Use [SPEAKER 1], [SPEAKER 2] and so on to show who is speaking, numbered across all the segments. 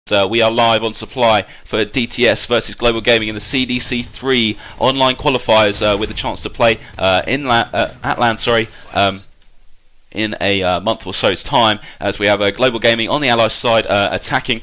[SPEAKER 1] We are live on Supply for DTS versus Global Gaming in the CDC3 online qualifiers with a chance to play at LAN, in a month or so's time, as we have Global Gaming on the Allies side attacking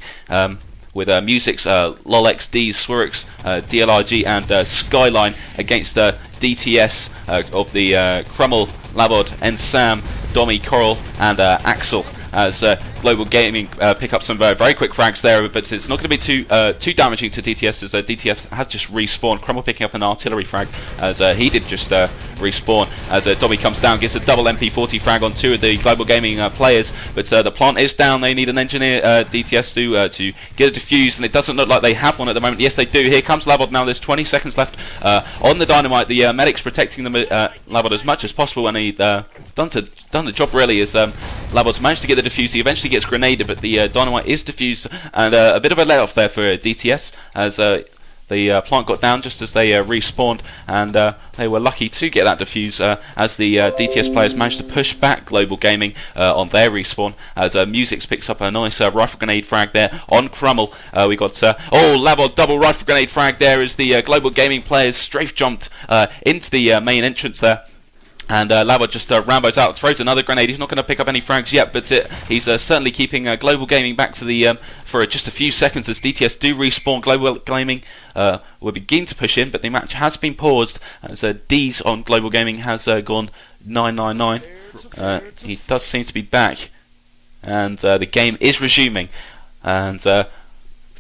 [SPEAKER 1] with Music's, Lolex, D's, Swirix, DLRG and Skyline against DTS of the Crummel, Labod, and Sam, Domi, Coral and Axel, as Global Gaming pick up some very quick frags there, but it's not going to be too damaging to DTS, as DTS has just respawned. Crummel picking up an artillery frag, as he did just respawn, as Dobby comes down, gets a double MP40 frag on two of the Global Gaming players, but the plant is down. They need an engineer, DTS, to get a defuse, and it doesn't look like they have one at the moment. Yes, they do. Here comes Labod now. There's 20 seconds left on the dynamite. The medic's protecting the Labod as much as possible, and he's done the job really, as Labod's managed to get the defuse. He eventually gets grenaded, but the dynamite is defused, and a bit of a let-off there for DTS, as the plant got down just as they respawned, and they were lucky to get that defuse, as the DTS players managed to push back Global Gaming on their respawn, as Music's picks up a nice rifle grenade frag there on Crummel. We got Labod double rifle grenade frag there, as the Global Gaming players strafe jumped into the main entrance there. And Labod just Rambo's out, throws another grenade. He's not going to pick up any frags yet, but he's certainly keeping Global Gaming back for just a few seconds, as DTS do respawn. Global Gaming will begin to push in, but the match has been paused, as D's on Global Gaming has gone 999. He does seem to be back, and the game is resuming, and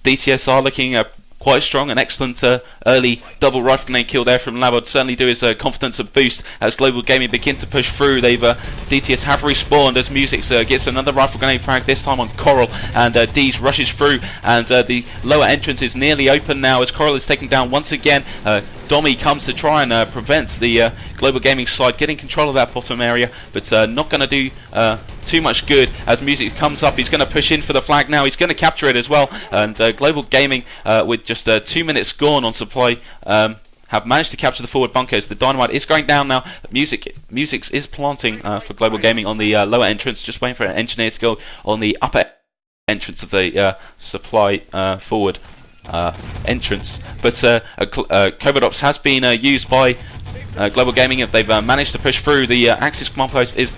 [SPEAKER 1] DTS are looking quite strong. An excellent early double rifle grenade kill there from Labod certainly do his confidence a boost as Global Gaming begin to push through. DTS have respawned, as Music gets another rifle grenade frag, this time on Coral, and D's rushes through, and the lower entrance is nearly open now, as Coral is taken down once again. Domi comes to try and prevent the Global Gaming side getting control of that bottom area, but not going to do too much good, as Music comes up. He's going to push in for the flag now. He's going to capture it as well, and Global Gaming with just 2 minutes gone on Supply have managed to capture the forward bunkers. The dynamite is going down now. Music is planting for Global Gaming on the lower entrance, just waiting for an engineer to go on the upper entrance of the Supply forward entrance. But Covert Ops has been used by Global Gaming, if they've managed to push through. The Axis command post is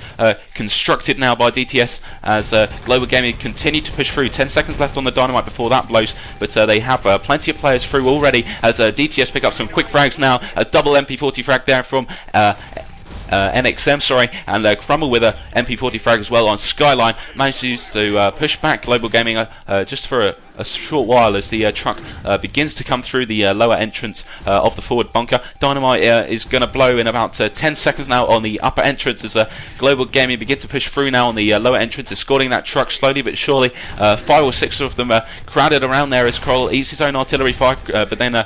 [SPEAKER 1] constructed now by DTS, as Global Gaming continue to push through. 10 seconds left on the dynamite before that blows, but they have plenty of players through already, as DTS pick up some quick frags now. A double MP40 frag there from NXM, and Crummel with a MP40 frag as well on Skyline. Manages to push back Global Gaming just for a short while, as the truck begins to come through the lower entrance of the forward bunker. Dynamite is going to blow in about 10 seconds now on the upper entrance, as Global Gaming begin to push through now on the lower entrance, escorting that truck slowly but surely. 5 or 6 of them crowded around there, as Coral eats his own artillery fire, but then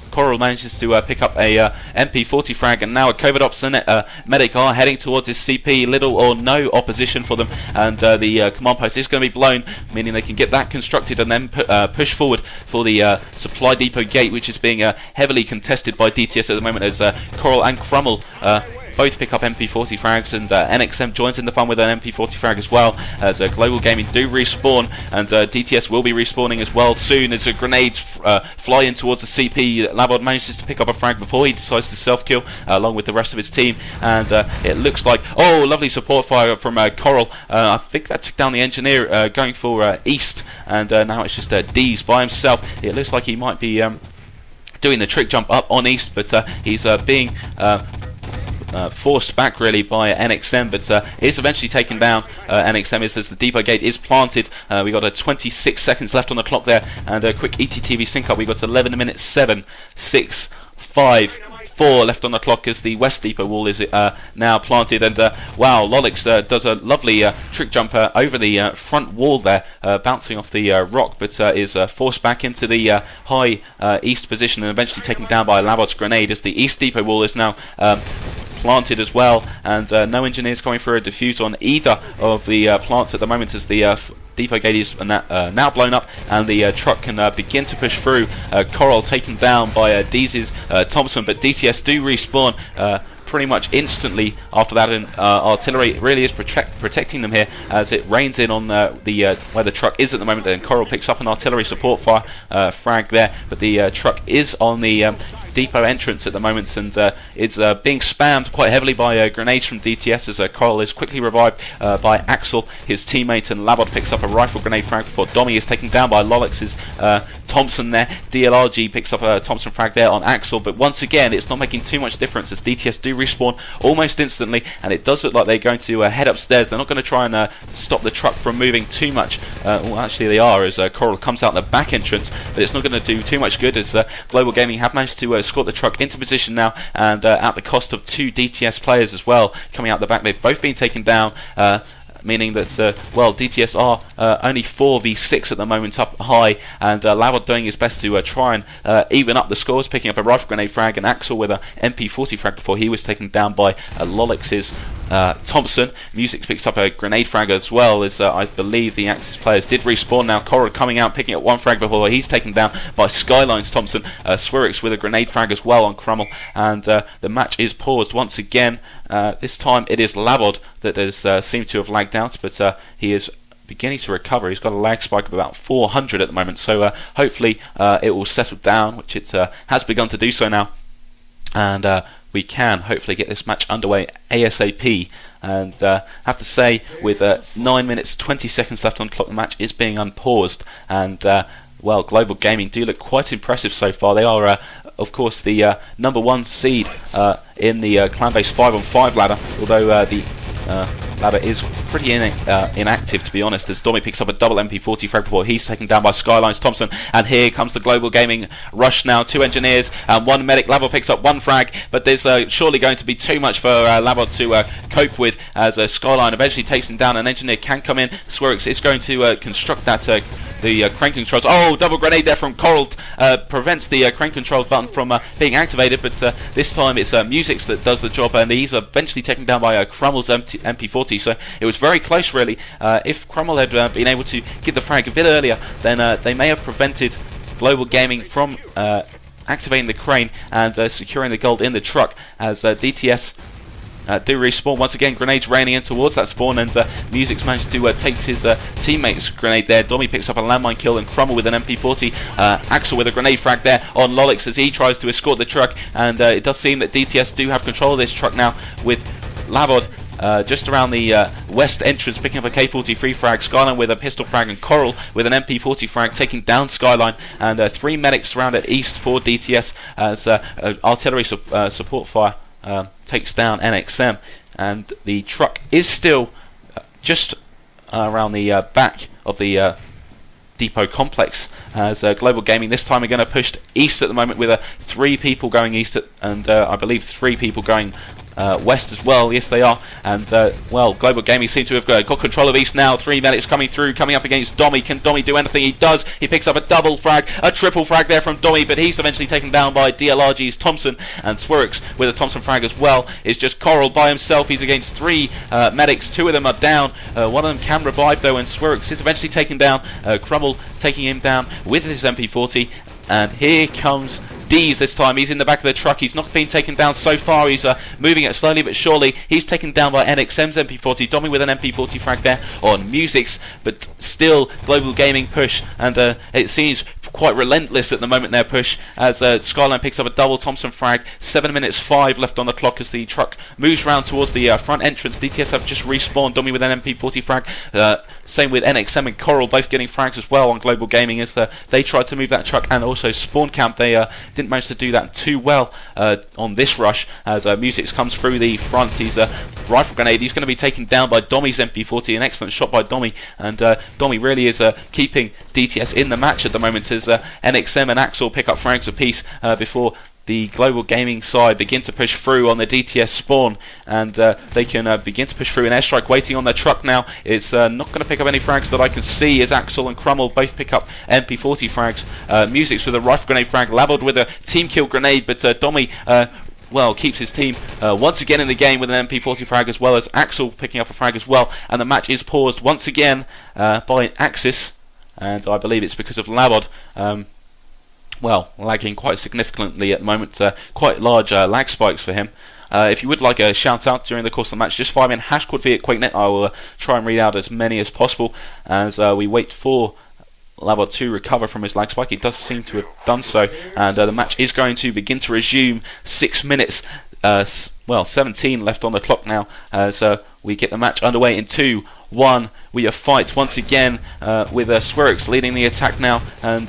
[SPEAKER 1] Coral manages to pick up a MP40 frag, and now a Covert Ops and medic are heading towards this CP. Little or no opposition for them, and the command post is going to be blown, meaning they can get that constructed and then push forward for the supply depot gate, which is being heavily contested by DTS at the moment, as Coral and Crummel both pick up MP40 frags, and NXM joins in the fun with an MP40 frag as well, as Global Gaming do respawn, and DTS will be respawning as well soon, as grenades fly in towards the CP. Labod manages to pick up a frag before he decides to self-kill along with the rest of his team, and it looks like, lovely support fire from Coral. I think that took down the engineer going for East, and now it's just D's by himself. It looks like he might be doing the trick jump up on East, but he's being forced back really by NXM, but is eventually taken down. NXM is, as the depot gate is planted. We got 26 seconds left on the clock there, and a quick ETTV sync up. We got 11 minutes 7, 6, 5, 4 left on the clock, as the west depot wall is now planted, and wow, Lolex does a lovely trick jump over the front wall there, bouncing off the rock, but is forced back into the high east position and eventually taken down by Labod's grenade, as the east depot wall is now planted as well, and no engineers going for a defuse on either of the plants at the moment, as the depot gate is now blown up, and the truck can begin to push through. Coral taken down by Deeze's Thompson, but DTS do respawn pretty much instantly after that, and artillery really is protecting them here as it rains in on where the truck is at the moment. And Coral picks up an artillery support fire frag there, but the truck is on the depot entrance at the moment, and it's being spammed quite heavily by grenades from DTS as Coral is quickly revived by Axel, his teammate, and Labod picks up a rifle grenade frag before Dommy is taken down by Lolix's Thompson there. DLRG picks up a Thompson frag there on Axel, but once again it's not making too much difference as DTS do respawn almost instantly, and it does look like they're going to head upstairs. They're not going to try and stop the truck from moving too much. Well, actually they are, as Coral comes out the back entrance, but it's not going to do too much good as Global Gaming have managed to escort the truck into position now, and at the cost of 2 DTS players as well coming out the back. They've both been taken down, meaning that well, DTS are only 4v6 at the moment up high, and Lavod doing his best to try and even up the scores, picking up a rifle grenade frag, and Axel with a MP40 frag before he was taken down by Lolix's Thompson. Music picks up a grenade frag as well, as I believe the Axis players did respawn now. Corrid coming out, picking up one frag before he's taken down by Skyline's Thompson. Swirix with a grenade frag as well on Crummel, and the match is paused once again. This time it is Lavod that has seemed to have lagged out, but he is beginning to recover. He's got a lag spike of about 400 at the moment, so hopefully it will settle down, which it has begun to do so now, and we can hopefully get this match underway ASAP. And have to say, with 9 minutes 20 seconds left on clock, the match is being unpaused, and well, Global Gaming do look quite impressive so far. They are of course the number 1 seed in the clan-based 5-on-5 ladder, although the ladder is pretty inactive, to be honest, as Dommy picks up a double MP40 frag before he's taken down by Skyline's Thompson. And here comes the Global Gaming rush now. 2 engineers and 1 medic. Lavod picks up 1 frag, but there's surely going to be too much for Lavod to cope with, as Skyline eventually takes him down. An engineer can come in. Swirix is going to construct that the crane controls. Oh, double grenade there from Coral prevents the crane controls button from being activated, but this time it's Musix that does the job, and he's eventually taken down by Crummel's MP40. So it was very close, really. If Crummel had been able to get the frag a bit earlier, then they may have prevented Global Gaming from activating the crane and securing the gold in the truck, as DTS do respawn once again. Grenades raining in towards that spawn, and Musix managed to take his teammate's grenade there. Dommy picks up a landmine kill, and Crummel with an MP40. Axel with a grenade frag there on Lolix as he tries to escort the truck, and it does seem that DTS do have control of this truck now, with Lavod just around the west entrance picking up a K43 frag. Skyline with a pistol frag, and Coral with an MP40 frag taking down Skyline, and 3 medics around at east for DTS as artillery support fire takes down NXM, and the truck is still just around the back of the depot complex, as Global Gaming this time are going to push east at the moment, with 3 people going east and I believe 3 people going west as well. Yes, they are. And well, Global Gaming seem to have got control of east now. 3 medics coming through, coming up against Dommy. Can Dommy do anything? He does. He picks up a double frag, a triple frag there from Dommy, but he's eventually taken down by DLRG's Thompson, and Swirix with a Thompson frag as well. It's just Coral by himself. He's against 3 medics. 2 of them are down. One of them can revive though, and Swirix is eventually taken down. Crummel taking him down with his MP40, and here comes Dees this time. He's in the back of the truck. He's not been taken down so far. He's moving it slowly but surely. He's taken down by NXM's MP40. Dommy with an MP40 frag there on Musix, but still Global Gaming push, and it seems quite relentless at the moment, their push, as Skyline picks up a double Thompson frag. 7 minutes 5 left on the clock as the truck moves round towards the front entrance. DTS have just respawned. Dommy with an MP40 frag. Same with NXM and Coral, both getting frags as well on Global Gaming, as they tried to move that truck and also spawn camp. They didn't manage to do that too well on this rush, as Musix comes through the front. He's a rifle grenade. He's going to be taken down by Dommy's MP40. An excellent shot by Dommy, and Dommy really is keeping DTS in the match at the moment, as NXM and Axel pick up frags apiece before the Global Gaming side begin to push through on the DTS spawn, and they can begin to push through. An airstrike waiting on their truck now. It's not going to pick up any frags that I can see, as Axel and Crummel both pick up MP40 frags. Musix with a rifle grenade frag, Lavod with a team kill grenade, but Dommy well, keeps his team once again in the game with an MP40 frag, as well as Axel picking up a frag as well, and the match is paused once again by Axis, and I believe it's because of Lavod well, lagging quite significantly at the moment. Quite large lag spikes for him. If you would like a shout out during the course of the match, just fire me in #QuadV@QuakeNet. I will try and read out as many as possible as we wait for Labod to recover from his lag spike. He does seem to have done so, and the match is going to begin to resume. 6 minutes, 17 left on the clock now as we get the match underway in 2, 1. We fight once again with Swirix leading the attack now, and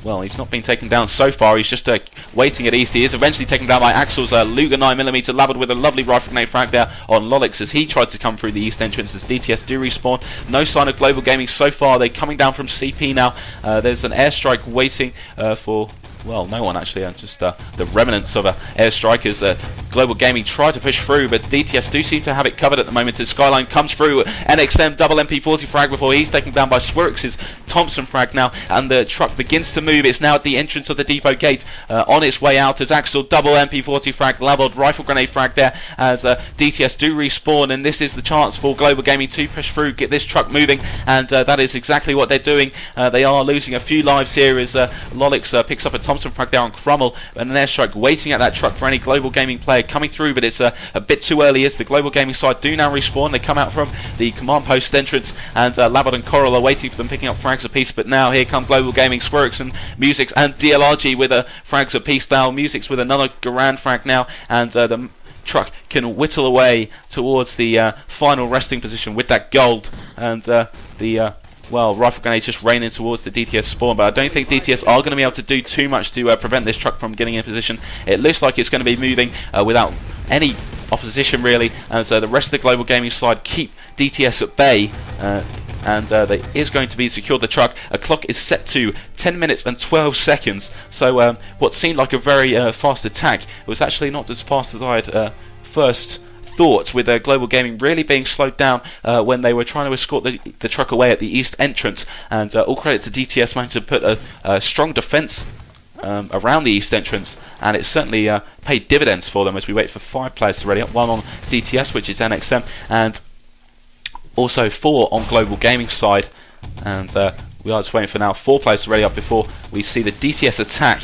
[SPEAKER 1] well, he's not been taken down so far. He's just waiting at east. He is eventually taken down by Axel's Luger 9mm, Labod with a lovely rifle grenade frag there on Lolix as he tried to come through the east entrance as DTS do respawn. No sign of Global Gaming so far. They're coming down from CP now. There's an airstrike waiting for... well, no one actually, just the remnants of airstrike as Global Gaming try to push through, but DTS do seem to have it covered at the moment as Skyline comes through. NXM double MP40 frag before he's taken down by Swirix's Thompson frag now, and the truck begins to move. It's now at the entrance of the depot gate on its way out as Axel double MP40 frag, Labod rifle grenade frag there as DTS do respawn, and this is the chance for Global Gaming to push through, get this truck moving, and that is exactly what they're doing. They are losing a few lives here as Lolix picks up a Thompson frag there on Crummel, and an airstrike waiting at that truck for any Global Gaming player coming through, but it's a bit too early as the Global Gaming side do now respawn. They come out from the command post entrance, and Labod and Coral are waiting for them, picking up frags apiece, but now here come Global Gaming, Swirix and Musics and DLRG with frags apiece now. Musics with another Garand frag now, and the truck can whittle away towards the final resting position with that gold, and well, rifle grenades just raining towards the DTS spawn, but I don't think DTS are going to be able to do too much to prevent this truck from getting in position. It looks like it's going to be moving without any opposition really, and so the rest of the Global Gaming side keep DTS at bay, and there is going to be secured the truck. A clock is set to 10 minutes and 12 seconds, so what seemed like a very fast attack was actually not as fast as I had first thought, with Global Gaming really being slowed down when they were trying to escort the truck away at the east entrance, and all credit to DTS managed to put a strong defence around the east entrance, and it certainly paid dividends for them as we wait for 5 players to ready up, 1 on DTS, which is NXM, and also 4 on Global Gaming side, and we are just waiting for now 4 players to ready up before we see the DTS attack.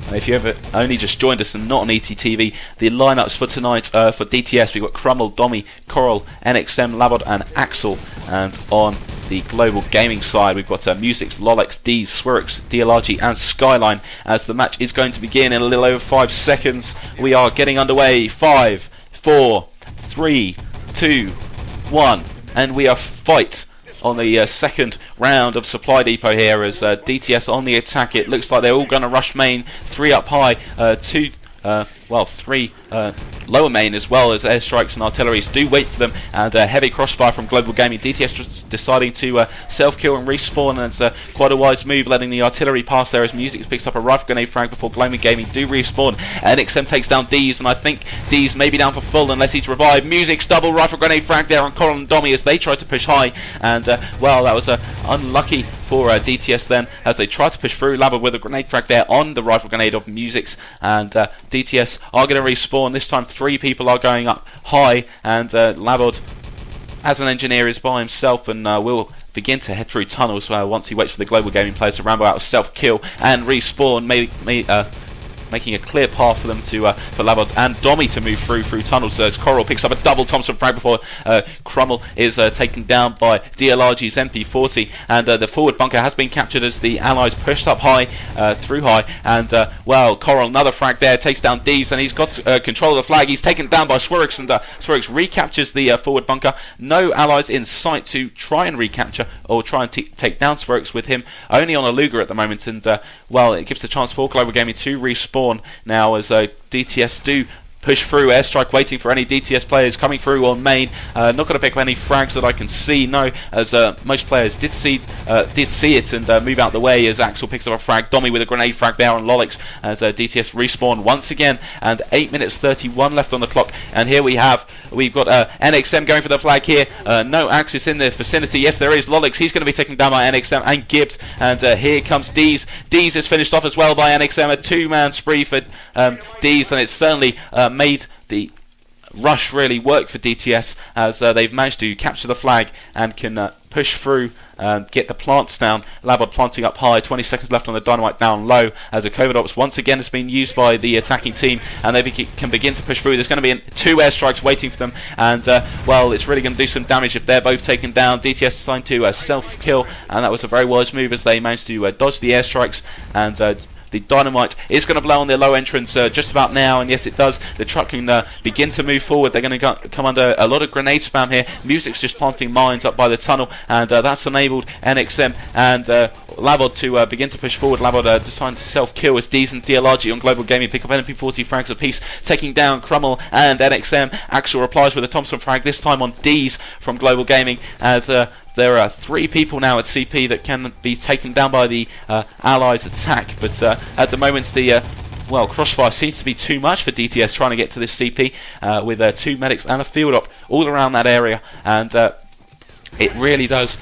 [SPEAKER 1] And if you ever only just joined us and not on ETTV, the lineups for tonight for DTS, we've got Crummel, Dommy, Coral, NXM, Labod and Axel, and on the Global Gaming side we've got Musics, Lolix, D's, Swirix, DLRG and Skyline, as the match is going to begin in a little over 5 seconds. We are getting underway. 5, 4, 3, 2, 1, and we are fight on the second round of Supply Depot here as DTS on the attack. It looks like they're all going to rush main, 3 up high, 3 lower main, as well as airstrikes and artilleries do wait for them, and heavy crossfire from Global Gaming. DTS just deciding to self-kill and respawn, and it's quite a wise move, letting the artillery pass there as Music picks up a rifle grenade frag before Global Gaming do respawn. NXM takes down D's, and I think D's may be down for full unless he's revived. Music's double rifle grenade frag there on Coral and Dommy as they try to push high, and well, that was unlucky for DTS then as they try to push through. Labod with a grenade frag there on the rifle grenade of Musics, and DTS are going to respawn. This time 3 people are going up high, and Labod as an engineer is by himself and will begin to head through tunnels once he waits for the Global Gaming players to ramble out a self-kill and respawn, making a clear path for them for Labod and Dommy to move through tunnels as Coral picks up a double Thompson frag before Crummel is taken down by DLRG's MP40, and the forward bunker has been captured as the allies pushed up high, through high, and well, Coral another frag there, takes down D's, and he's got control of the flag. He's taken down by Swirix, and Swirix recaptures the forward bunker. No allies in sight to try and recapture or try and take down Swirix, with him only on a Luger at the moment, and well, it gives a chance for Global Gaming to respawn now as DTS do push through. Airstrike waiting for any DTS players coming through on main. Not going to pick up any frags that I can see, no, as most players did see it and move out the way as Axel picks up a frag. Dommy with a grenade frag there on Lolix as DTS respawn once again, and 8 minutes 31 left on the clock, and here we've got NXM going for the flag here. No Axis in the vicinity. Yes, there is Lolix. He's going to be taken down by NXM and Gibbed, and here comes D's. D's is finished off as well by NXM. A 2-man spree for D's, and it's certainly made the rush really worked for DTS as they've managed to capture the flag and can push through, get the plants down. Lavod planting up high, 20 seconds left on the dynamite down low as a COVID ops once again has been used by the attacking team, and they can begin to push through. There's going to be 2 airstrikes waiting for them, and well, it's really going to do some damage if they're both taken down. DTS assigned to self-kill, and that was a very wise move as they managed to dodge the airstrikes, and the dynamite is going to blow on their low entrance just about now, and yes it does. The truck can begin to move forward. They're going to come under a lot of grenade spam here. Music's just planting mines up by the tunnel, and that's enabled NXM and Lavod to begin to push forward. Lavod deciding to self-kill as D's and DLRG on Global Gaming pick up NP40 frags apiece, taking down Crummel and NXM. Axel replies with a Thompson frag, this time on D's from Global Gaming, as there are 3 people now at CP that can be taken down by the Allies' attack, but at the moment the crossfire seems to be too much for DTS trying to get to this CP with 2 medics and a field op all around that area, and it really does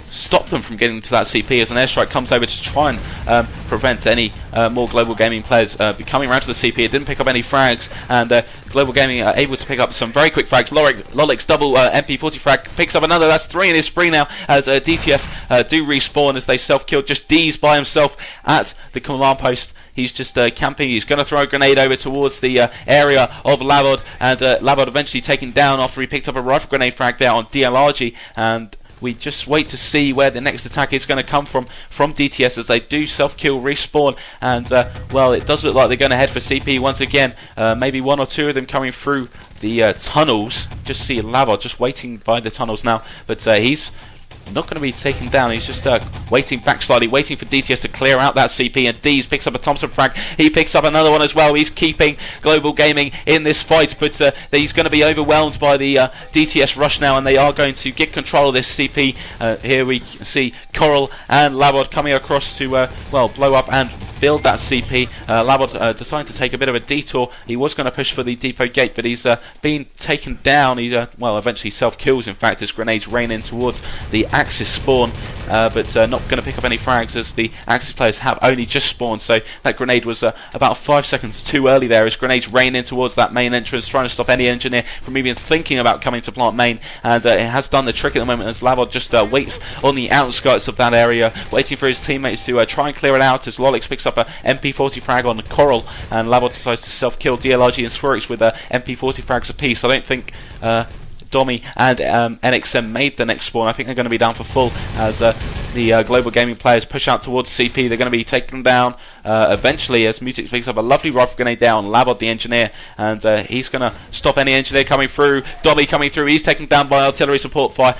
[SPEAKER 1] stop them from getting to that CP as an airstrike comes over to try and prevent any more Global Gaming players coming around to the CP. It didn't pick up any frags, and Global Gaming are able to pick up some very quick frags. Lolix double MP40 frag picks up another. That's 3 in his spree now as DTS do respawn as they self-kill. Just D's by himself at the command post. He's just camping. He's going to throw a grenade over towards the area of Lavod, and Lavod eventually taken down after he picked up a rifle grenade frag there on DLRG, and we just wait to see where the next attack is going to come from DTS as they do self-kill, respawn, and well, it does look like they're going to head for CP once again. Maybe 1 or 2 of them coming through the tunnels. Just see Lavod just waiting by the tunnels now, but he's not going to be taken down. He's just waiting back slightly, waiting for DTS to clear out that CP, and Dees picks up a Thompson frag. He picks up another one as well. He's keeping Global Gaming in this fight, but he's going to be overwhelmed by the DTS rush now, and they are going to get control of this CP. Here we see Coral and Lavod coming across to blow up and build that CP. Lavod deciding to take a bit of a detour. He was going to push for the depot gate, but he's been taken down. He eventually self-kills, in fact, as grenades rain in towards the Axis spawn, but not going to pick up any frags as the Axis players have only just spawned, so that grenade was about 5 seconds too early there as grenades rain in towards that main entrance, trying to stop any engineer from even thinking about coming to plant main, and it has done the trick at the moment as Lavod just waits on the outskirts of that area, waiting for his teammates to try and clear it out as Lolix picks up a MP40 frag on Coral, and Lavod decides to self-kill DLRG and Swirix with MP40 frags apiece. I don't think Domi and NXM made the next spawn. I think they're going to be down for full as the Global Gaming players push out towards CP. They're going to be taken down eventually as Mutix picks up a lovely rifle grenade down Lavod the engineer, and he's going to stop any engineer coming through. Domi coming through, he's taken down by artillery support fire,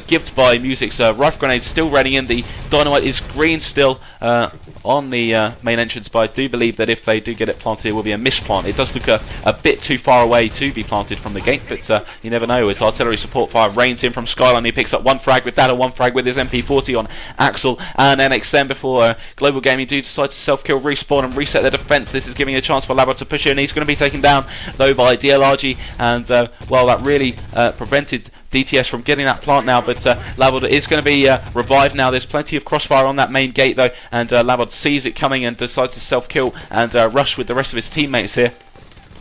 [SPEAKER 1] gibbed by Music's rifle grenade still ready in. The dynamite is green still on the main entrance, but I do believe that if they do get it planted, it will be a misplant. It does look a bit too far away to be planted from the gate, but you never know as artillery support fire rains in from Skyline. He picks up 1 frag with that and 1 frag with his MP40 on Axel and NXM before Global Gaming do decide to self-kill, respawn and reset their defense. This is giving a chance for Lavod to push in. He's going to be taken down though by DLRG, and that really prevented DTS from getting that plant now, but Lavod is going to be revived now. There's plenty of crossfire on that main gate though, and Lavod sees it coming and decides to self-kill and rush with the rest of his teammates here.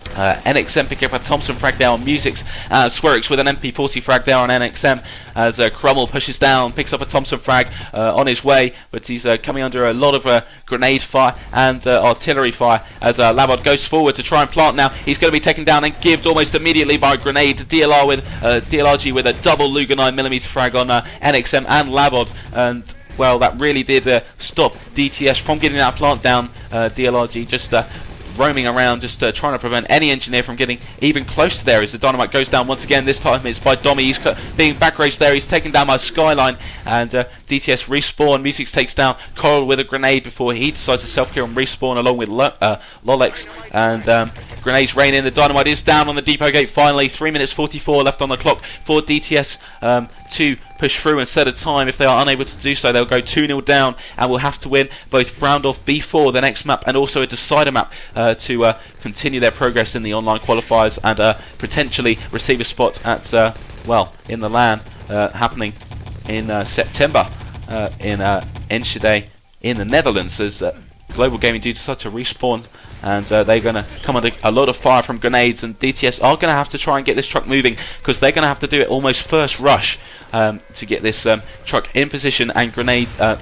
[SPEAKER 1] NXM picking up a Thompson frag there on Music's, Swirix with an MP40 frag there on NXM as Crummel pushes down, picks up a Thompson frag on his way, but he's coming under a lot of grenade fire and artillery fire as Lavod goes forward to try and plant now. He's going to be taken down and gibbed almost immediately by a grenade. DLRG with a double Luger 9mm frag on NXM and Lavod, and that really did stop DTS from getting that plant down. DLRG just roaming around, just trying to prevent any engineer from getting even close to there as the dynamite goes down once again. This time it's by Domi. He's being back raced there. He's taken down by Skyline, and DTS respawn. Musix takes down Coral with a grenade before he decides to self-kill and respawn along with Lolix, and grenades rain in. The dynamite is down on the depot gate finally. 3 minutes 44 left on the clock for DTS to push through and set a time. If they are unable to do so, they'll go 2-0 down and will have to win both Browndoff B4, the next map, and also a decider map to continue their progress in the online qualifiers and potentially receive a spot at in the LAN happening in September in Enschede in the Netherlands, as Global Gaming do decide to respawn and they're going to come under a lot of fire from grenades, and DTS are going to have to try and get this truck moving, because they're going to have to do it almost first rush to get this truck in position. And grenade kill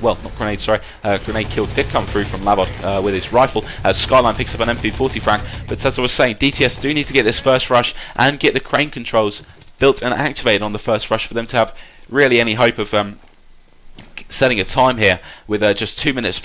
[SPEAKER 1] did come through from Labod with his rifle, as Skyline picks up an MP40 frag. But as I was saying, DTS do need to get this first rush and get the crane controls built and activated on the first rush for them to have really any hope of setting a time here, with just 2 minutes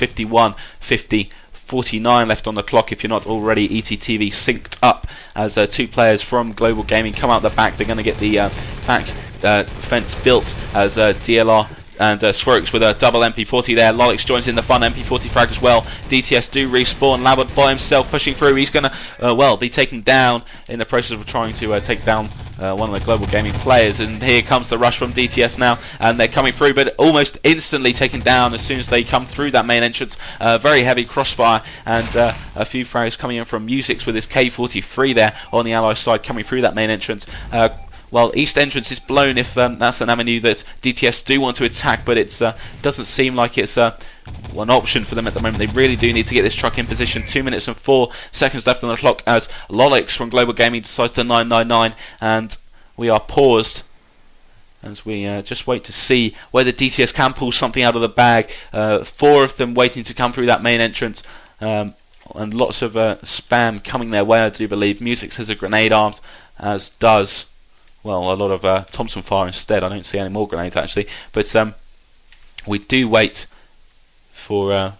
[SPEAKER 1] 49 left on the clock, if you're not already ETTV synced up, as two players from Global Gaming come out the back. They're going to get the back fence built, as DLR and Swerks with a double MP40 there. Lolix joins in the fun, MP40 frag as well. DTS do respawn. Labod by himself pushing through. He's going to be taken down in the process of trying to take down one of the Global Gaming players. And here comes the rush from DTS now, and they're coming through, but almost instantly taken down as soon as they come through that main entrance. Very heavy crossfire, and a few frags coming in from Musics with his K43 there on the Ally side coming through that main entrance. Well, East entrance is blown if that's an avenue that DTS do want to attack, but it doesn't seem like it's one option for them at the moment. They really do need to get this truck in position. 2 minutes and 4 seconds left on the clock, as Lolix from Global Gaming decides to 999, and we are paused as we just wait to see whether DTS can pull something out of the bag. 4 of them waiting to come through that main entrance, and lots of spam coming their way, I do believe. Music has a grenade armed, as does, well, a lot of Thompson fire instead. I don't see any more grenades actually, but we do wait for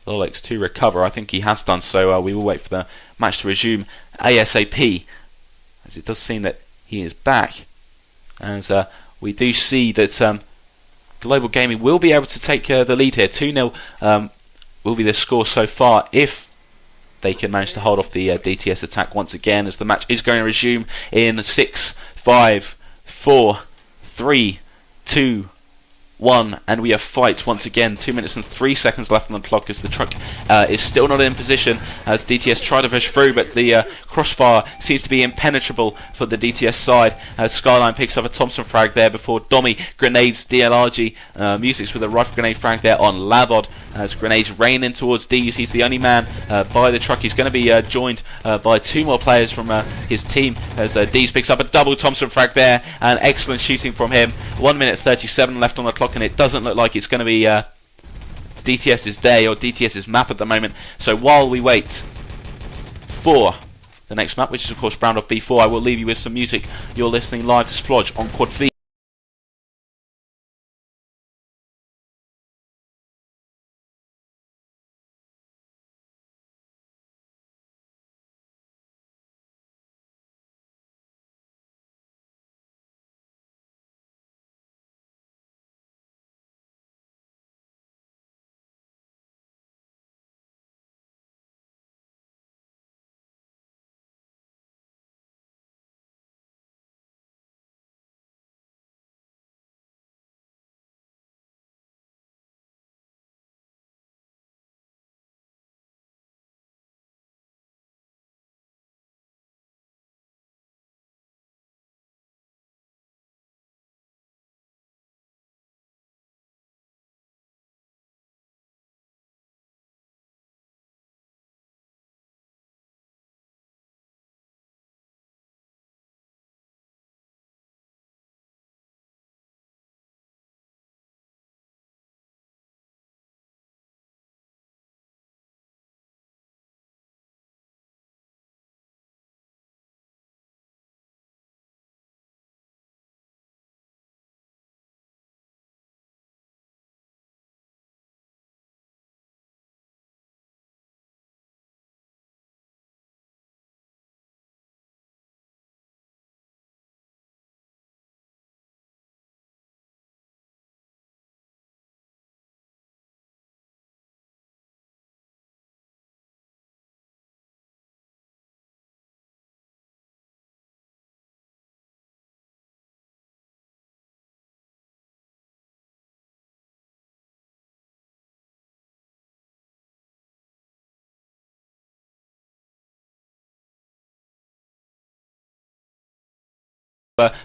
[SPEAKER 1] Lolix to recover. I think he has done so. We will wait for the match to resume ASAP, as it does seem that he is back, and we do see that Global Gaming will be able to take the lead here. 2-0 will be the score so far, if they can manage to hold off the DTS attack once again, as the match is going to resume in 6, 5, 4, 3, 2, 1, and we have fight once again. 2 minutes and 3 seconds left on the clock, as the truck is still not in position, as DTS try to push through, but the crossfire seems to be impenetrable for the DTS side, as Skyline picks up a Thompson frag there before Dommy grenades DLRG. Musics with a rifle grenade frag there on Lavod, as grenades rain in towards D's. He's the only man by the truck. He's going to be joined by 2 more players from his team, as D's picks up a double Thompson frag there, and excellent shooting from him. 1 minute 37 left on the clock, and it doesn't look like it's going to be DTS's day or DTS's map at the moment. So while we wait for the next map, which is of course round off B4, I will leave you with some music. You're listening live to Splodge on Quad V.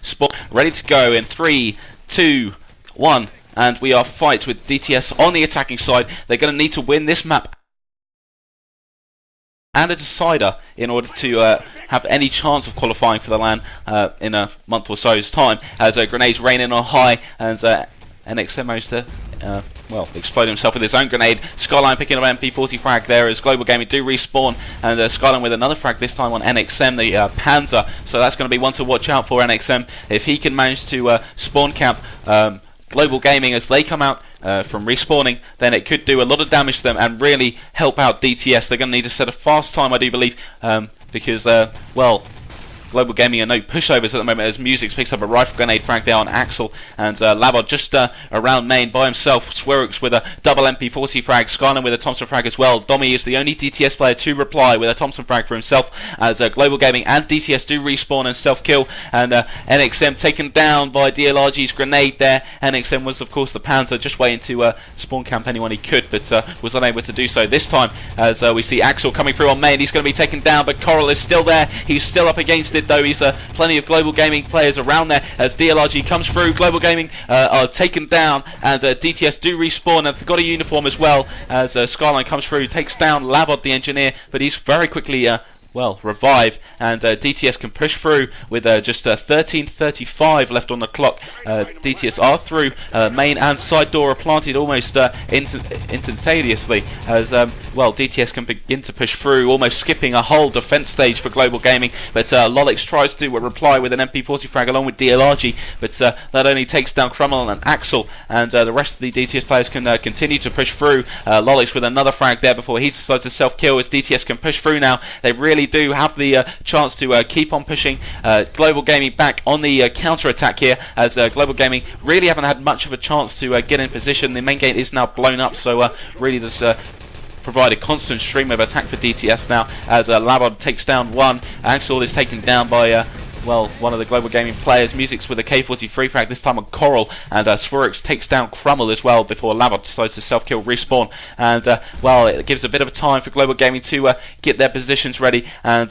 [SPEAKER 1] Spot ready to go in 3, 2, 1, and we are fight with DTS on the attacking side. They're going to need to win this map and a decider in order to have any chance of qualifying for the LAN in a month or so's time, as grenades raining on high, and NXM managed to explode himself with his own grenade. Skyline picking up MP40 frag there as Global Gaming do respawn, and Skyline with another frag, this time on NXM, the Panzer, so that's going to be one to watch out for. NXM, if he can manage to spawn camp Global Gaming as they come out from respawning, then it could do a lot of damage to them and really help out DTS. They're going to need to set a fast time, I do believe, because, Global Gaming are no pushovers at the moment as Music picks up a rifle grenade frag there on Axel, and Labod just around main by himself. Swerix with a double MP40 frag, Skyline with a Thompson frag as well. Domi is the only DTS player to reply with a Thompson frag for himself, as Global Gaming and DTS do respawn and self-kill, and NXM taken down by DLRG's grenade there. NXM was of course the Panzer, just waiting to spawn camp anyone he could, but was unable to do so this time, as we see Axel coming through on main. He's going to be taken down, but Coral is still there. He's still up against it though. He's plenty of Global Gaming players around there as DLRG comes through. Global Gaming are taken down, and DTS do respawn, and they've got a uniform as well, as Skyline comes through, takes down Labod the engineer, but he's very quickly revived, and DTS can push through with just 13:35 left on the clock. DTS are through, main and side door are planted almost instantaneously, as DTS can begin to push through, almost skipping a whole defense stage for Global Gaming, but Lolix tries to reply with an MP40 frag along with DLRG, but that only takes down Crummel and Axel, and the rest of the DTS players can continue to push through. Lolix with another frag there before he decides to self-kill, as DTS can push through now. They really do have the chance to keep on pushing Global Gaming back on the counter-attack here, as Global Gaming really haven't had much of a chance to get in position. The main gate is now blown up, so really this provide a constant stream of attack for DTS now, as Labod takes down one. Axel is taken down by one of the Global Gaming players. Music's with a K43 frag, this time on Coral, and Swerix takes down Crummel as well before Labod decides to self-kill respawn, and it gives a bit of time for Global Gaming to get their positions ready, and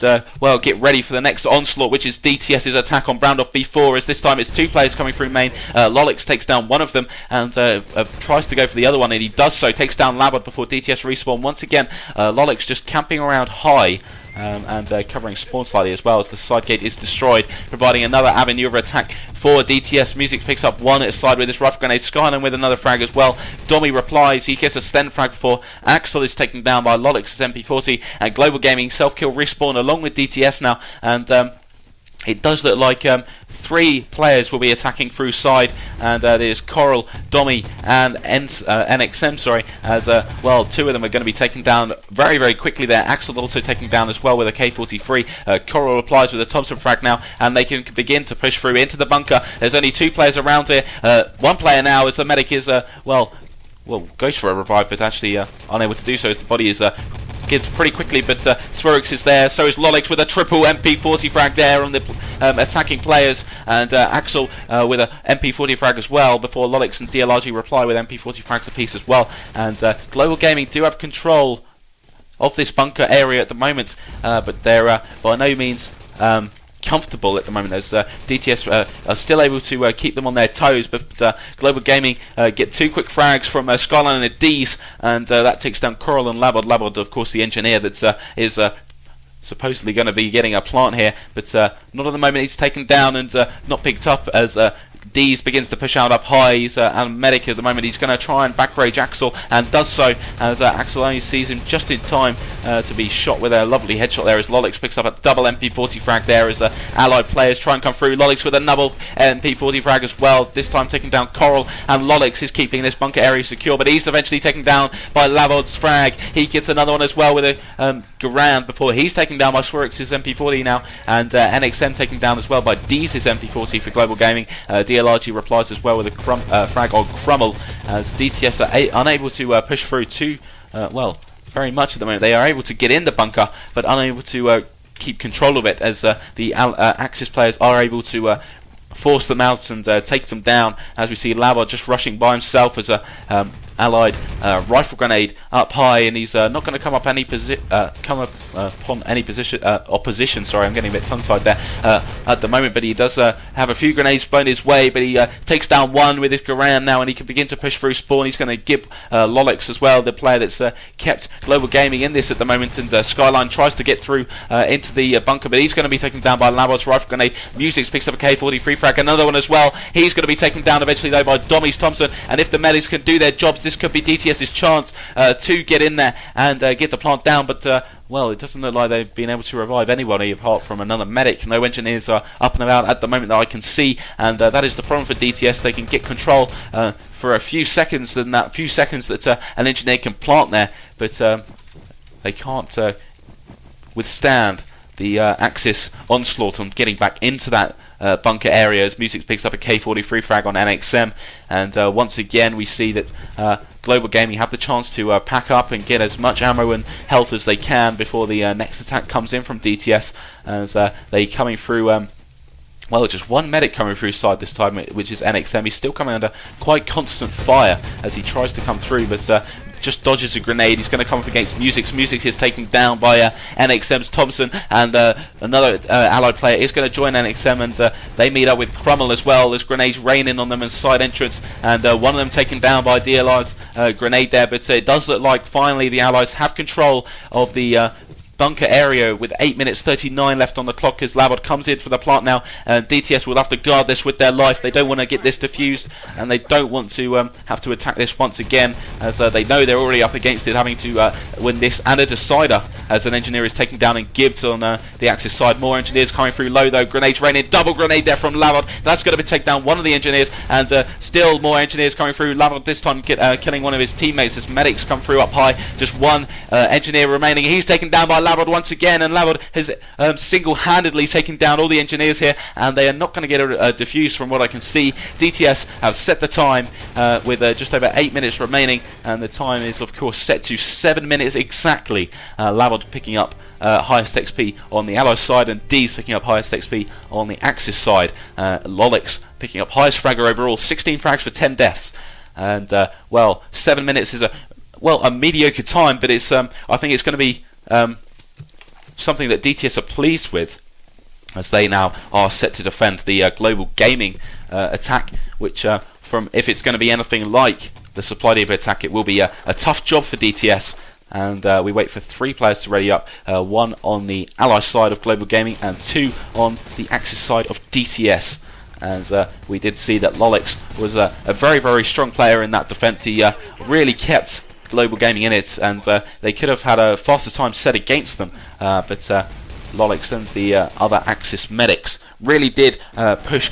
[SPEAKER 1] get ready for the next onslaught, which is DTS's attack on Browndoff B4, as this time it's two players coming through main. Lolix takes down one of them and tries to go for the other one, and he does so, takes down Labod before DTS respawn once again. Lolix just camping around high, and covering spawn slightly as well, as the side gate is destroyed, providing another avenue of attack for DTS. Music picks up one at his side with his rifle grenade. Skyline with another frag as well. Domi replies, he gets a stand frag before Axel is taken down by Lolix's MP40, and Global Gaming self-kill respawn along with DTS now, and it does look like three players will be attacking through side, and there's Coral, Domi, and NXM, as two of them are going to be taken down very, very quickly there. Axel also taken down as well with a K43. Coral applies with a Thompson frag now, and they can begin to push through into the bunker. There's only two players around here. One player now, as the medic is, goes for a revive, but actually unable to do so, as the body is gives pretty quickly, but Swerix is there, so is Lolix with a triple MP40 frag there on the attacking players, and Axel with a MP40 frag as well, before Lolix and DLRG reply with MP40 frags apiece as well, and Global Gaming do have control of this bunker area at the moment, but they're by no means comfortable at the moment, as DTS are still able to keep them on their toes, but Global Gaming get two quick frags from Skyline and the D's, and that takes down Coral and Labod. Labod, of course, the engineer that is supposedly going to be getting a plant here, but not at the moment. He's taken down and not picked up, as Dees begins to push out up high. He's and medic at the moment. He's going to try and back rage Axel, and does so, as Axel only sees him just in time to be shot with a lovely headshot there, as Lolix picks up a double MP40 frag there, as the allied players try and come through. Lolix with a double MP40 frag as well, this time taking down Coral, and Lolix is keeping this bunker area secure, but he's eventually taken down by Lavod's frag. He gets another one as well with a Garand before he's taken down by Swerix's MP40 now, and NXM taken down as well by Dees' MP40 for Global Gaming. DLRG replies as well with a frag on Crummel, as DTS are unable to push through very much at the moment. They are able to get in the bunker, but unable to keep control of it, as the Axis players are able to force them out and take them down, as we see Lava just rushing by himself, as Allied rifle grenade up high, and he's not going to come up upon any position opposition. Sorry, I'm getting a bit tongue-tied there at the moment, but he does have a few grenades blown his way, but he takes down one with his Garand now, and he can begin to push through spawn. He's going to give Lolix as well, the player that's kept Global Gaming in this at the moment, and Skyline tries to get through into the bunker, but he's going to be taken down by Labod's rifle grenade. Music picks up a K43 frag, another one as well. He's going to be taken down eventually though by Dommy's Thompson, and if the medics can do their jobs, this could be DTS's chance to get in there and get the plant down, but well, it doesn't look like they've been able to revive anybody apart from another medic. No engineers are up and about at the moment that I can see, and that is the problem for DTS. They can get control for a few seconds, and that few seconds that an engineer can plant there, but they can't withstand the Axis onslaught on getting back into that bunker area as Music picks up a K43 frag on NXM, and once again we see that Global Gaming have the chance to pack up and get as much ammo and health as they can before the next attack comes in from DTS, as they coming through well, just one medic coming through side this time, which is NXM. He's still coming under quite constant fire as he tries to come through, but just dodges a grenade. He's going to come up against Music. Music is taken down by NXM's Thompson, and another allied player is going to join NXM, and they meet up with Crummel as well. There's grenades raining on them in side entrance, and one of them taken down by DLR's grenade there, but it does look like finally the Allies have control of the bunker area with 8 minutes 39 left on the clock as Labod comes in for the plant now, and DTS will have to guard this with their life. They don't want to get this defused, and they don't want to have to attack this once again, as they know they're already up against it, having to win this and a decider, as an engineer is taken down and Gibbs on the Axis side. More engineers coming through low though, grenades raining, double grenade there from Labod. That's going to take down one of the engineers, and still more engineers coming through. Labod this time killing one of his teammates as medics come through up high. Just one engineer remaining. He's taken down by Labod once again, and Labod has single-handedly taken down all the engineers here, and they are not going to get a defuse from what I can see. DTS have set the time with just over 8 minutes remaining, and the time is of course set to 7 minutes exactly. Labod picking up highest XP on the Allies side, and D's picking up highest XP on the Axis side. Lolix picking up highest fragger overall, 16 frags for 10 deaths, and well, 7 minutes is a mediocre time, but it's I think it's going to be something that DTS are pleased with, as they now are set to defend the Global Gaming attack, which from if it's going to be anything like the supply depot attack, it will be a tough job for DTS. And we wait for 3 players to ready up, 1 on the Ally side of Global Gaming and 2 on the Axis side of DTS. And we did see that Lolix was a very, very strong player in that defense. He really kept Global Gaming in it, and they could have had a faster time set against them, but Lolix and the other Axis medics really did push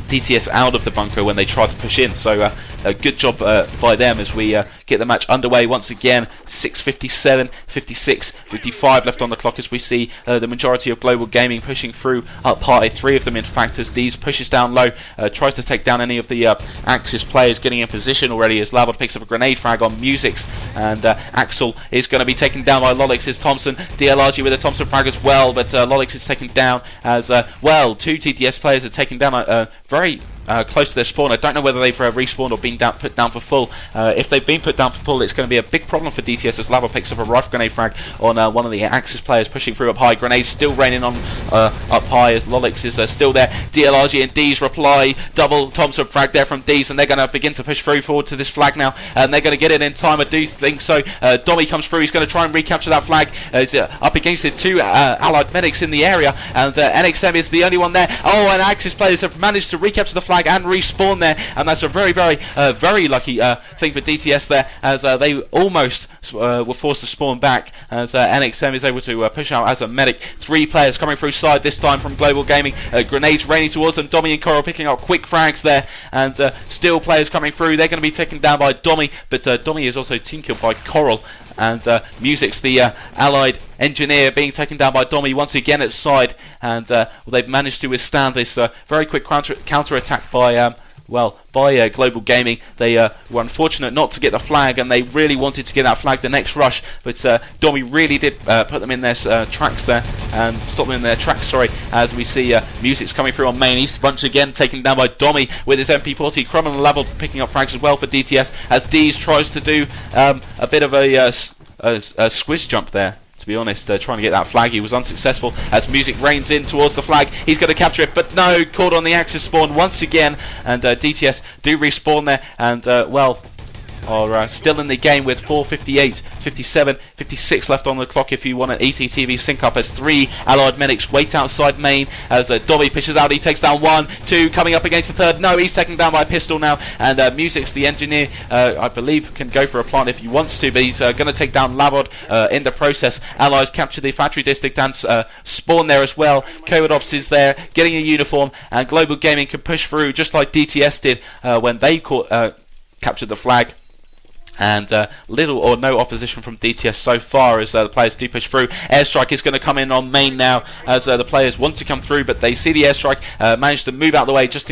[SPEAKER 1] DTS out of the bunker when they tried to push in. So a good job by them as we get the match underway once again. 6:57, 56, 55 left on the clock as we see the majority of Global Gaming pushing through up high. 3 of them in fact, as D's pushes down low, tries to take down any of the Axis players getting in position already, as Labod picks up a grenade frag on Musics, and Axel is going to be taken down by Lolix's Thompson. DLRG with a Thompson frag as well, but Lolix is taken down as well. 2 TTS players are taken down very close to their spawn. I don't know whether they've respawned or been put down for full. If they've been put down for full, it's going to be a big problem for DTS as Labod picks up a rifle grenade frag on one of the Axis players pushing through up high. Grenades still raining on up high as Lolix is still there. DLRG and D's reply. Double Thompson frag there from D's, and they're going to begin to push through forward to this flag now, and they're going to get it in time. I do think so. Dommy comes through. He's going to try and recapture that flag. It's up against the 2 allied medics in the area, and NXM is the only one there. Oh, and Axis players have managed to recapture the flag and respawn there, and that's a very, very lucky thing for DTS there, as they almost were forced to spawn back, as NXM is able to push out as a medic. 3 players coming through side this time from Global Gaming. Grenades raining towards them. Dommy and Coral picking up quick frags there, and still players coming through. They're going to be taken down by Dommy, but Dommy is also team killed by Coral, and Music's the allied engineer being taken down by Dommy once again at side, and they've managed to withstand this very quick counter attack by well, by Global Gaming. They were unfortunate not to get the flag, and they really wanted to get that flag the next rush, but Domi really did put them in their tracks there, and stop them in their tracks, sorry, as we see Music's coming through on main. He's once again taken down by Domi with his MP40. Crumble and Level picking up frags as well for DTS, as Dees tries to do a bit of a squiz jump there. To be honest, trying to get that flag, he was unsuccessful as Music reins in towards the flag. He's going to capture it, but no, caught on the Axis spawn once again, and DTS do respawn there, and well, are still in the game with 4:58, 57, 56 left on the clock if you want an ETTV sync up, as 3 allied medics wait outside main as Dobby pitches out. He takes down 1, 2, coming up against the third. No, he's taken down by a pistol now, and Music's the engineer, I believe, can go for a plant if he wants to, but he's going to take down Labod in the process. Allies capture the factory district and spawn there as well. Covidops is there, getting a uniform, and Global Gaming can push through just like DTS did when they captured the flag. And little or no opposition from DTS so far as the players do push through. Airstrike is going to come in on main now as the players want to come through, but they see the airstrike, manage to move out of the way just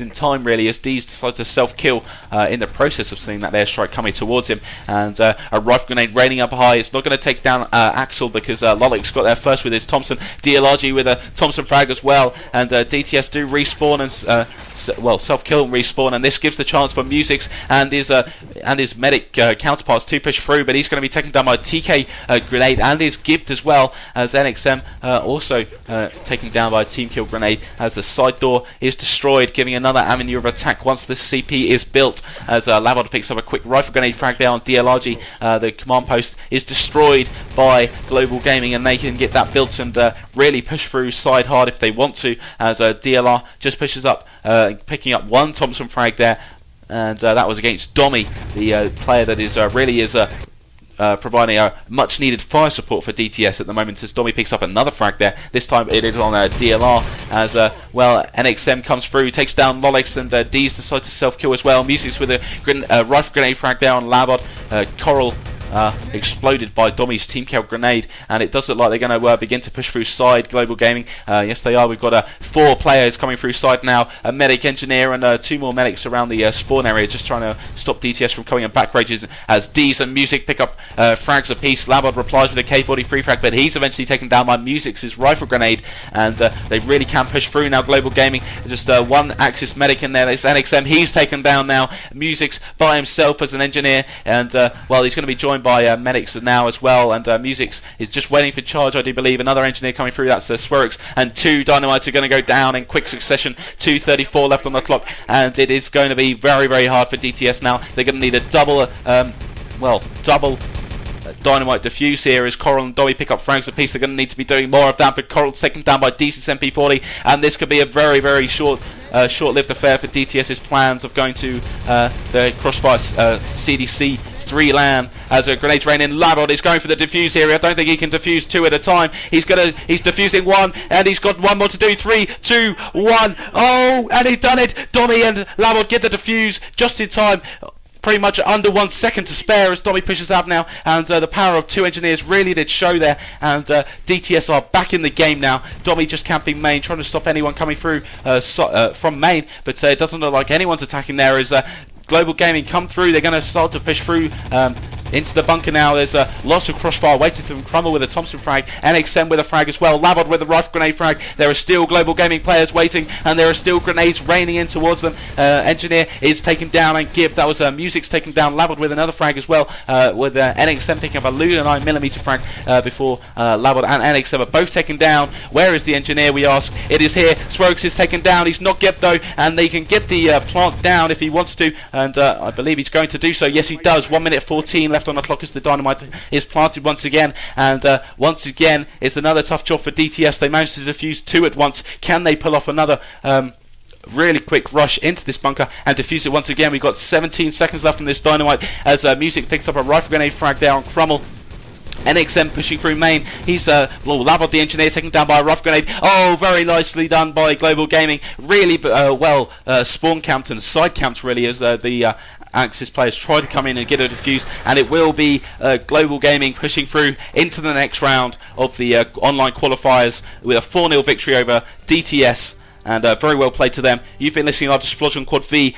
[SPEAKER 1] in time really, as Dees decides to self-kill in the process of seeing that airstrike coming towards him. And a rifle grenade raining up high. It's not going to take down Axel because Lolic's got there first with his Thompson. DLRG with a Thompson frag as well, and DTS do respawn and self-kill and respawn, and this gives the chance for Music's and his medic counterparts to push through, but he's going to be taken down by a TK grenade and his Gibbed as well, as NXM also taken down by a team kill grenade as the side door is destroyed, giving another avenue of attack once the CP is built, as Lavod picks up a quick rifle grenade frag there on DLRG. The command post is destroyed by Global Gaming, and they can get that built and really push through side hard if they want to, as DLR just pushes up, picking up 1 Thompson frag there, and that was against Domi, the player that is providing a much needed fire support for DTS at the moment, as Domi picks up another frag there. This time it is on DLR, as NXM comes through, takes down Lolix, and Dees decides to self-kill as well. Music's with a rifle grenade frag there on Labod. Coral exploded by Domi's team kill grenade, and it does look like they're going to begin to push through side. Global Gaming, yes they are. We've got 4 players coming through side now, a medic, engineer, and 2 more medics around the spawn area, just trying to stop DTS from coming in back rages, as Dees and Music pick up frags apiece. Labod replies with a K43 frag, but he's eventually taken down by Music's rifle grenade, and they really can push through now. Global Gaming, just 1 Axis medic in there. There's NXM, he's taken down now. Music's by himself as an engineer, and he's going to be joined by medics now as well, and Music's is just waiting for charge, I do believe. Another engineer coming through, that's Swerix, and 2 dynamites are going to go down in quick succession. 2:34 left on the clock, and it is going to be very, very hard for DTS now. They're going to need a double dynamite defuse here, as Coral and Dobby pick up frags apiece. They're going to need to be doing more of that, but Coral's taken down by DTS MP40, and this could be a very, very short-lived affair for DTS's plans of going to the Crossfire CDC3 LAN, as a grenades rain in. Labod is going for the defuse here. I don't think he can defuse 2 at a time. He's defusing 1, and he's got 1 more to do. 3, 2, 1. Oh, and he's done it. Dommy and Labod get the defuse just in time. Pretty much under 1 second to spare as Dommy pushes out now, and the power of 2 engineers really did show there, and DTS are back in the game now. Dommy just camping main, trying to stop anyone coming through from main, but it doesn't look like anyone's attacking there as Global Gaming come through. They're going to start to push through into the bunker now. There's lots of crossfire waiting to Crumble with a Thompson frag, NXM with a frag as well, Lavod with a rifle grenade frag. There are still Global Gaming players waiting, and there are still grenades raining in towards them. Engineer is taken down, and Gibb, that was Music's taken down. Lavod with another frag as well, with NXM picking up a Luna 9mm frag before Lavod and NXM are both taken down. Where is the engineer, we ask? It is here. Swerix is taken down. He's not Gibb though, and they can get the plant down if he wants to, and I believe he's going to do so. Yes, he does. 1 minute 14 left on the clock as the dynamite is planted once again, and once again it's another tough job for DTS. They managed to defuse 2 at once. Can they pull off another really quick rush into this bunker and defuse it once again? We've got 17 seconds left on this dynamite as Music picks up a rifle grenade frag there on Crummel. NXM pushing through main. He's Lavod the engineer taken down by a rough grenade. Oh, very nicely done by Global Gaming. Really spawn camped and side camped really, as the Axis players try to come in and get a defuse, and it will be Global Gaming pushing through into the next round of the online qualifiers with a 4-0 victory over DTS. and very well played to them. You've been listening to Splodge on Quad V.